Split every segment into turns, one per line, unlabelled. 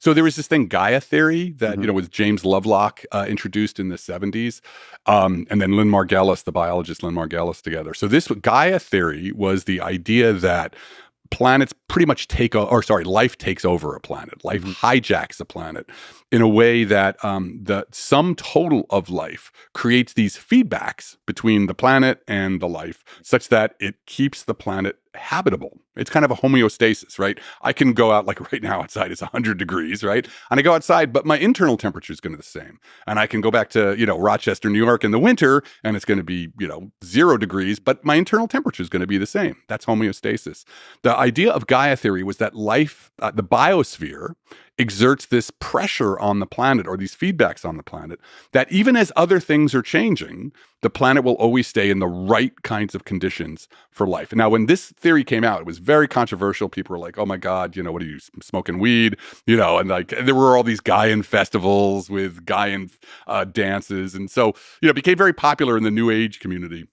So there was this thing, Gaia theory, that
Hmm.
was James Lovelock introduced in the 70s, and then Lynn Margulis, the biologist Lynn Margulis, together. So this Gaia theory was the idea that planets pretty much life takes over a planet. Life
Hmm.
hijacks a planet in a way that the sum total of life creates these feedbacks between the planet and the life, such that it keeps the planet habitable. It's kind of a homeostasis, right? I can go out, like right now outside it's 100 degrees, right? And I go outside, but my internal temperature is going to be the same. And I can go back to, Rochester, New York in the winter, and it's going to be, 0 degrees, but my internal temperature is going to be the same. That's homeostasis. The idea of Gaia theory was that life, the biosphere, exerts this pressure on the planet, or these feedbacks on the planet, that even as other things are changing, the planet will always stay in the right kinds of conditions for life. Now, when this theory came out, it was very controversial. People were like, oh my God, what are you, smoking weed? And like there were all these Gaian festivals with Gaian dances. And so, it became very popular in the New Age community.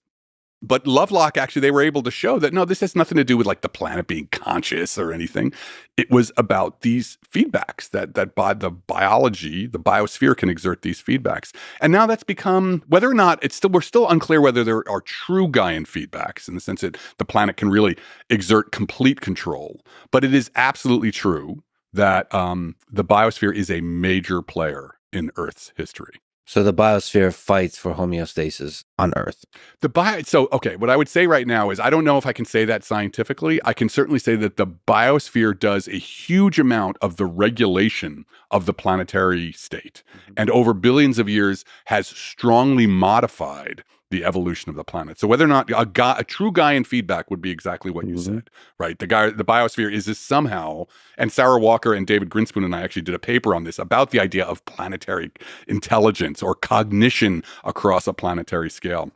But Lovelock, actually, they were able to show that no, this has nothing to do with like the planet being conscious or anything. It was about these feedbacks that by the biology, the biosphere can exert these feedbacks. And now that's become, whether or not we're still unclear whether there are true Gaian feedbacks in the sense that the planet can really exert complete control. But it is absolutely true that the biosphere is a major player in Earth's history.
So the biosphere fights for homeostasis on Earth.
Okay, what I would say right now is I don't know if I can say that scientifically. I can certainly say that the biosphere does a huge amount of the regulation of the planetary state, and over billions of years has strongly modified the evolution of the planet. So whether or not a true Gaian feedback would be exactly what you said, right? The biosphere is this somehow, and Sarah Walker and David Grinspoon and I actually did a paper on this about the idea of planetary intelligence or cognition across a planetary scale.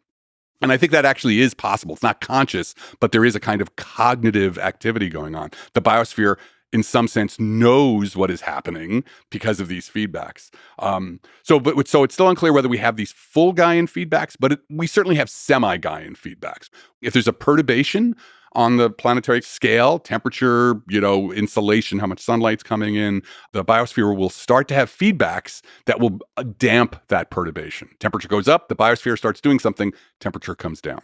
And I think that actually is possible. It's not conscious, but there is a kind of cognitive activity going on. The biosphere, in some sense, knows what is happening because of these feedbacks. So it's still unclear whether we have these full Gaian feedbacks, but we certainly have semi-Gaian feedbacks. If there's a perturbation on the planetary scale, temperature, insolation, how much sunlight's coming in, the biosphere will start to have feedbacks that will damp that perturbation. Temperature goes up, the biosphere starts doing something, temperature comes down.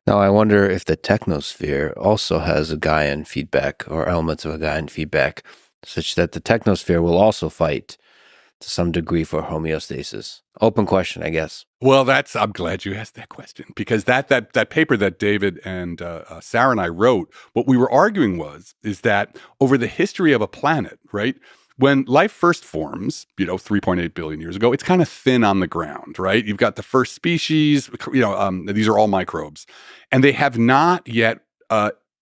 Now, I wonder if the technosphere also has a Gaian feedback or elements of a Gaian feedback, such that the technosphere will also fight to some degree for homeostasis. Open question, I guess.
Well, I'm glad you asked that question, because that paper that David and Sarah and I wrote, what we were arguing is that over the history of a planet, right? When life first forms, 3.8 billion years ago, it's kind of thin on the ground, right? You've got the first species, these are all microbes, and they have not yet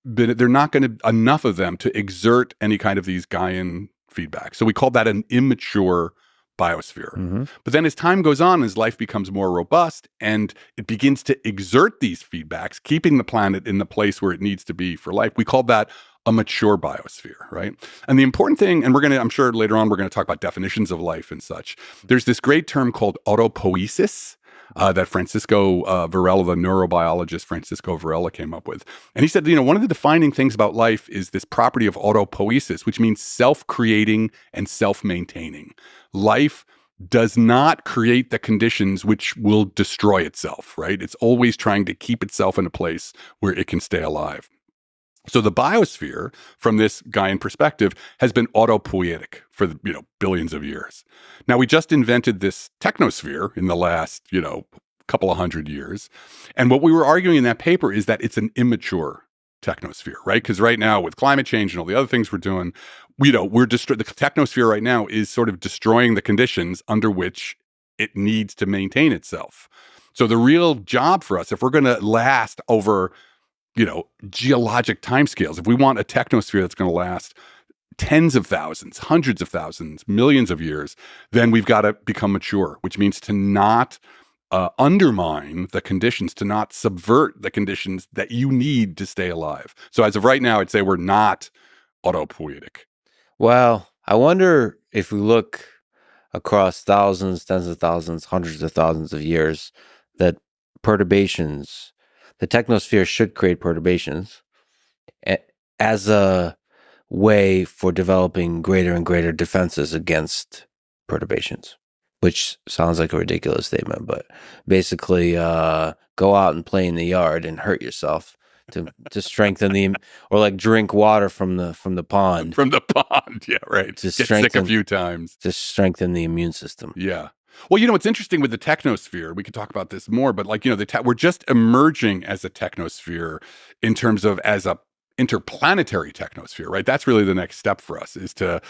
they're not going to, enough of them to exert any kind of these Gaian feedback. So we call that an immature biosphere. But then as time goes on, as life becomes more robust and it begins to exert these feedbacks, keeping the planet in the place where it needs to be for life, we call that a mature biosphere, right? And the important thing, and I'm sure later on, we're going to talk about definitions of life and such. There's this great term called autopoiesis that Francisco Varela, the neurobiologist Francisco Varela, came up with. And he said, one of the defining things about life is this property of autopoiesis, which means self-creating and self-maintaining. Life does not create the conditions which will destroy itself, right? It's always trying to keep itself in a place where it can stay alive. So the biosphere, from this Gaian perspective, has been autopoietic for billions of years. Now, we just invented this technosphere in the last couple of hundred years, and what we were arguing in that paper is that it's an immature technosphere, right? Because right now, with climate change and all the other things we're doing, the technosphere right now is sort of destroying the conditions under which it needs to maintain itself. So the real job for us, if we're going to last over geologic timescales, if we want a technosphere that's going to last tens of thousands, hundreds of thousands, millions of years, then we've got to become mature, which means to not undermine the conditions, to not subvert the conditions that you need to stay alive. So as of right now, I'd say we're not autopoietic.
Well, I wonder if we look across thousands, tens of thousands, hundreds of thousands of years, that the technosphere should create perturbations as a way for developing greater and greater defenses against perturbations, which sounds like a ridiculous statement, but basically go out and play in the yard and hurt yourself to strengthen the, or like drink water from the pond.
From the pond, yeah, right.
To
Get sick a few times.
To strengthen the immune system.
Yeah. Well, what's interesting with the technosphere, we could talk about this more, but like, we're just emerging as a technosphere in terms of as a interplanetary technosphere, right? That's really the next step for us is to,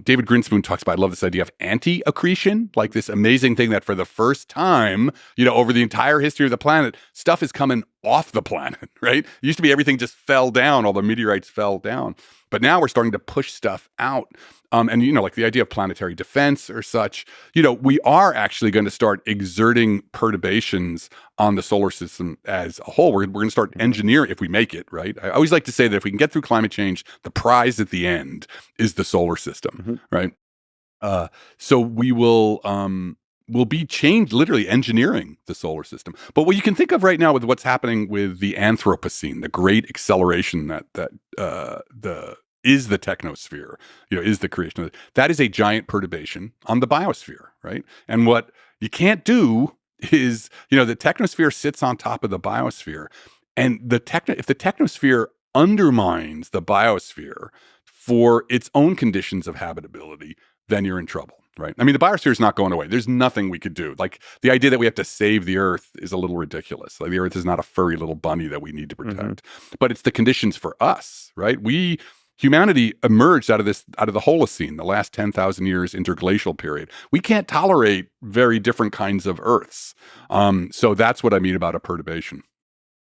David Grinspoon talks about, I love this idea of anti-accretion, like this amazing thing that for the first time, over the entire history of the planet, stuff is coming off the planet, right? It used to be everything just fell down, all the meteorites fell down. But now we're starting to push stuff out. And, like the idea of planetary defense or such, we are actually going to start exerting perturbations on the solar system as a whole. We're going to start engineering if we make it, right? I always like to say that if we can get through climate change, the prize at the end is the solar system, right? So we will be literally engineering the solar system. But what you can think of right now with what's happening with the Anthropocene, the great acceleration that is the technosphere, is the creation of it. That is a giant perturbation on the biosphere, right? And what you can't do is, the technosphere sits on top of the biosphere, and if the technosphere undermines the biosphere for its own conditions of habitability, then you're in trouble. Right. I mean, the biosphere is not going away. There's nothing we could do. Like the idea that we have to save the Earth is a little ridiculous. Like the Earth is not a furry little bunny that we need to protect, but it's the conditions for us, right? Humanity emerged out of the Holocene, the last 10,000 years interglacial period. We can't tolerate very different kinds of Earths. So that's what I mean about a perturbation.